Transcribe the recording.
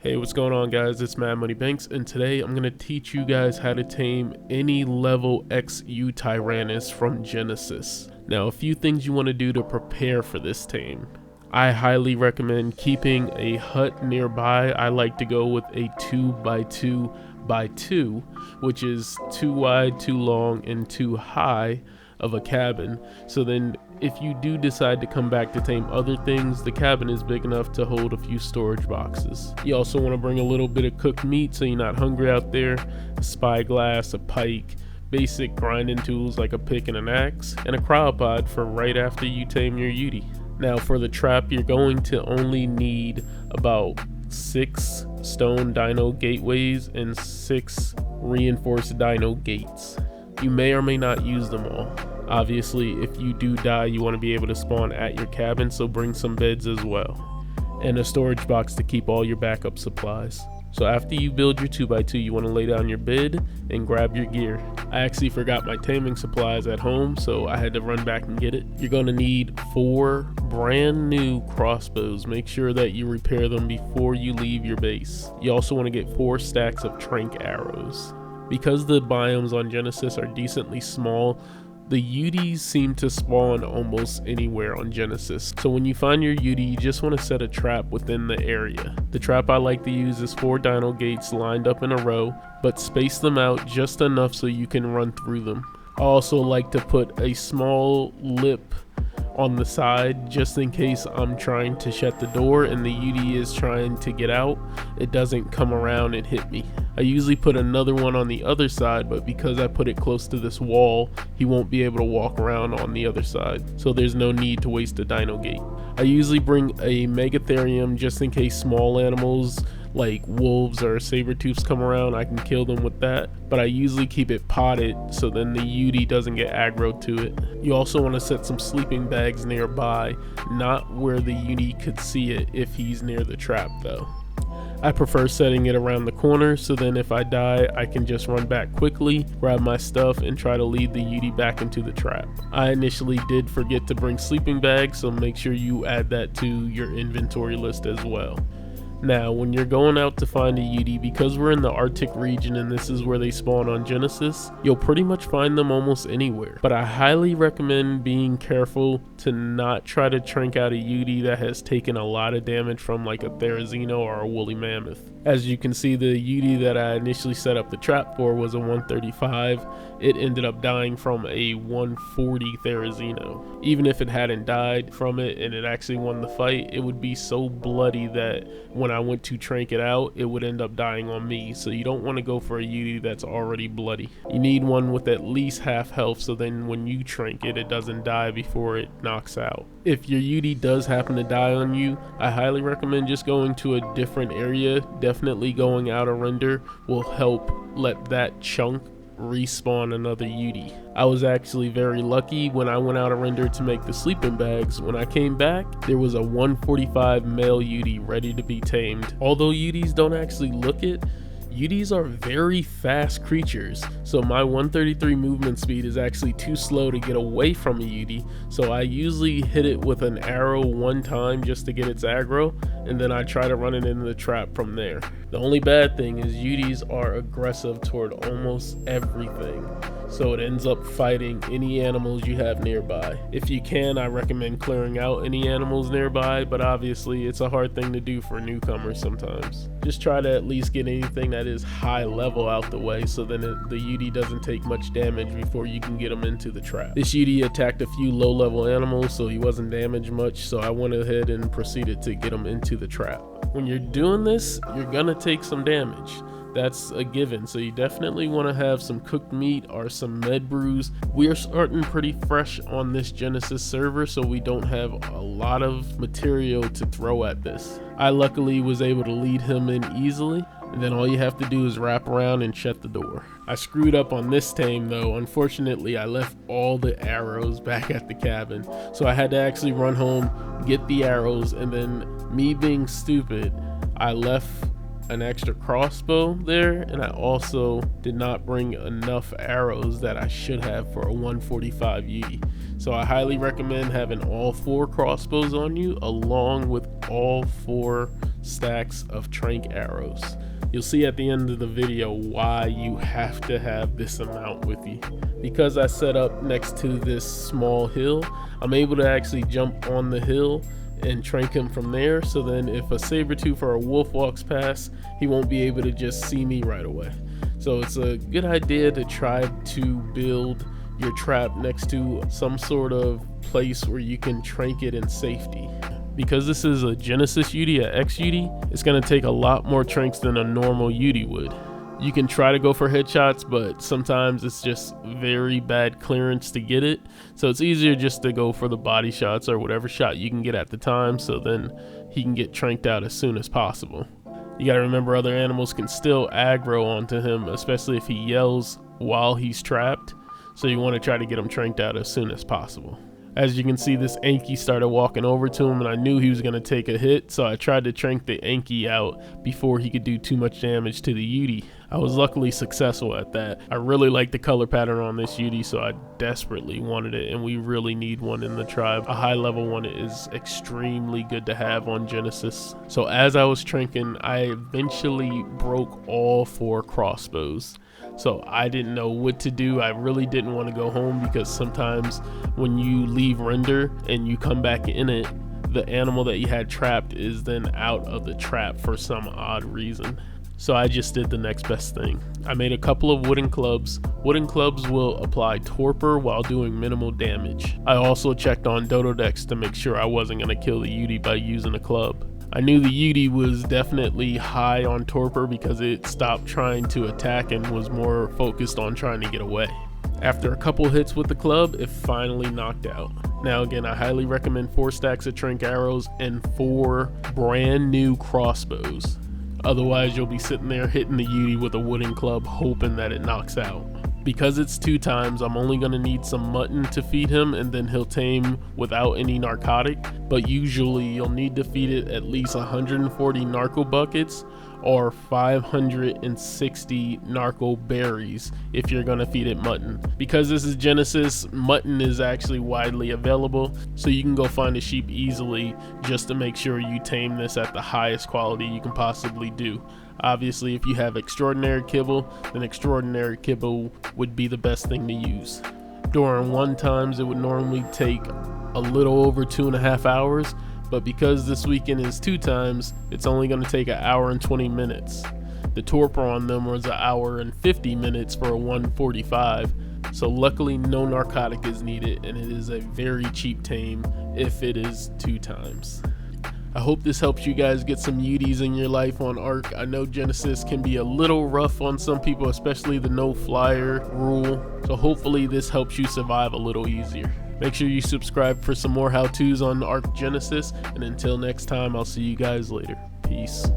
Hey, what's going on, guys? It's MadMoneyBanks, and today I'm going to teach you guys how to tame any level x-yutyrannus from Genesis. Now, a few things you want to do to prepare for this tame. I highly recommend keeping a hut nearby. I like to go with a 2x2x2, which is too wide, too long, and too high of a cabin. So then if you do decide to come back to tame other things, the cabin is big enough to hold a few storage boxes. You also want to bring a little bit of cooked meat so you're not hungry out there, a spyglass, a pike, basic grinding tools like a pick and an axe, and a cryopod for right after you tame your Yuty. Now for the trap, you're going to only need about 6 stone dino gateways and 6 reinforced dino gates. You may or may not use them all. Obviously, if you do die, you want to be able to spawn at your cabin, so bring some beds as well. And a storage box to keep all your backup supplies. So after you build your 2x2, you want to lay down your bed and grab your gear. I actually forgot my taming supplies at home, so I had to run back and get it. You're going to need 4 brand new crossbows. Make sure that you repair them before you leave your base. You also want to get 4 stacks of trank arrows. Because the biomes on Genesis are decently small, the Yuties seem to spawn almost anywhere on Genesis. So when you find your Yuty, you just want to set a trap within the area. The trap I like to use is 4 dino gates lined up in a row, but space them out just enough so you can run through them. I also like to put a small lip on the side just in case I'm trying to shut the door and the Yuty is trying to get out, it doesn't come around and hit me. I usually put another one on the other side, but because I put it close to this wall, he won't be able to walk around on the other side, so there's no need to waste a dino gate. I usually bring a megatherium just in case small animals like wolves or saber-tooths come around. I can kill them with that, but I usually keep it potted so then the Yuty doesn't get aggroed to it. You also want to set some sleeping bags nearby, not where the Yuty could see it if he's near the trap though. I prefer setting it around the corner so then if I die I can just run back quickly, grab my stuff, and try to lead the Yuty back into the trap. I initially did forget to bring sleeping bags, so make sure you add that to your inventory list as well. Now, when you're going out to find a Yuty, because we're in the Arctic region and this is where they spawn on Genesis, you'll pretty much find them almost anywhere. But I highly recommend being careful to not try to trank out a Yuty that has taken a lot of damage from like a Therizino or a woolly mammoth. As you can see, the Yuty that I initially set up the trap for was a 135. It ended up dying from a 140 Therizino. Even if it hadn't died from it and it actually won the fight, it would be so bloody that when I went to trank it out, it would end up dying on me. So you don't want to go for a Yuty that's already bloody. You need one with at least half health so then when you trank it, it doesn't die before it knocks out. If your Yuty does happen to die on you, I highly recommend just going to a different area. Definitely going out of render will help let that chunk respawn another Yuty. I was actually very lucky when I went out of render to make the sleeping bags. When I came back, there was a 145 male Yuty ready to be tamed. Although Yuties don't actually look it, Yuties are very fast creatures, so my 133 movement speed is actually too slow to get away from a Yuty, so I usually hit it with an arrow one time just to get its aggro, and then I try to run it into the trap from there. The only bad thing is Yuties are aggressive toward almost everything, so it ends up fighting any animals you have nearby. If you can, I recommend clearing out any animals nearby, but obviously it's a hard thing to do for newcomers sometimes. Just try to at least get anything that is high level out the way so then the Yuty doesn't take much damage before you can get him into the trap. This Yuty attacked a few low level animals, so he wasn't damaged much, so I went ahead and proceeded to get him into the trap. When you're doing this, you're gonna take some damage. That's a given, so you definitely want to have some cooked meat or some med brews. We are starting pretty fresh on this Genesis server, so we don't have a lot of material to throw at this. I luckily was able to lead him in easily, and then all you have to do is wrap around and shut the door. I screwed up on this tame though. Unfortunately, I left all the arrows back at the cabin, so I had to actually run home, get the arrows, and then me being stupid, I left an extra crossbow there, and I also did not bring enough arrows that I should have for a 145 Yuty. So I highly recommend having all 4 crossbows on you along with all 4 stacks of trank arrows. You'll see at the end of the video why you have to have this amount with you. Because I set up next to this small hill, I'm able to actually jump on the hill and trank him from there, so then if a saber-tooth or a wolf walks past, he won't be able to just see me right away. So it's a good idea to try to build your trap next to some sort of place where you can trank it in safety. Because this is a Genesis Yuty, a x-Yuty, it's going to take a lot more tranks than a normal Yuty would. You can try to go for headshots, but sometimes it's just very bad clearance to get it. So it's easier just to go for the body shots or whatever shot you can get at the time, so then he can get tranked out as soon as possible. You gotta remember, other animals can still aggro onto him, especially if he yells while he's trapped. So you want to try to get him tranked out as soon as possible. As you can see, this Anki started walking over to him, and I knew he was going to take a hit, so I tried to trank the Anki out before he could do too much damage to the Yuty. I was luckily successful at that. I really like the color pattern on this Yuty, so I desperately wanted it, and we really need one in the tribe. A high level one is extremely good to have on Genesis. So as I was tranking, I eventually broke all 4 crossbows. So I didn't know what to do. I really didn't want to go home, because sometimes when you leave render and you come back in it, the animal that you had trapped is then out of the trap for some odd reason. So I just did the next best thing. I made a couple of wooden clubs. Wooden clubs will apply torpor while doing minimal damage. I also checked on Dododex to make sure I wasn't going to kill the Yuty by using a club. I knew the Yuty was definitely high on torpor because it stopped trying to attack and was more focused on trying to get away. After a couple hits with the club, it finally knocked out. Now again, I highly recommend 4 stacks of trank arrows and 4 brand new crossbows. Otherwise, you'll be sitting there hitting the Yuty with a wooden club hoping that it knocks out. Because it's 2 times, I'm only going to need some mutton to feed him, and then he'll tame without any narcotic. But usually you'll need to feed it at least 140 narco buckets or 560 narco berries if you're going to feed it mutton. Because this is Genesis, mutton is actually widely available, so you can go find a sheep easily just to make sure you tame this at the highest quality you can possibly do. Obviously, if you have extraordinary kibble, then extraordinary kibble would be the best thing to use. During 1 times, it would normally take a little over 2.5 hours, but because this weekend is 2 times, it's only going to take 1 hour and 20 minutes. The torpor on them was 1 hour and 50 minutes for a 145, so luckily no narcotic is needed, and it is a very cheap tame if it is 2 times. I hope this helps you guys get some Yutys in your life on Ark. I know Genesis can be a little rough on some people, especially the no flyer rule. So hopefully this helps you survive a little easier. Make sure you subscribe for some more how-tos on Ark Genesis. And until next time, I'll see you guys later. Peace.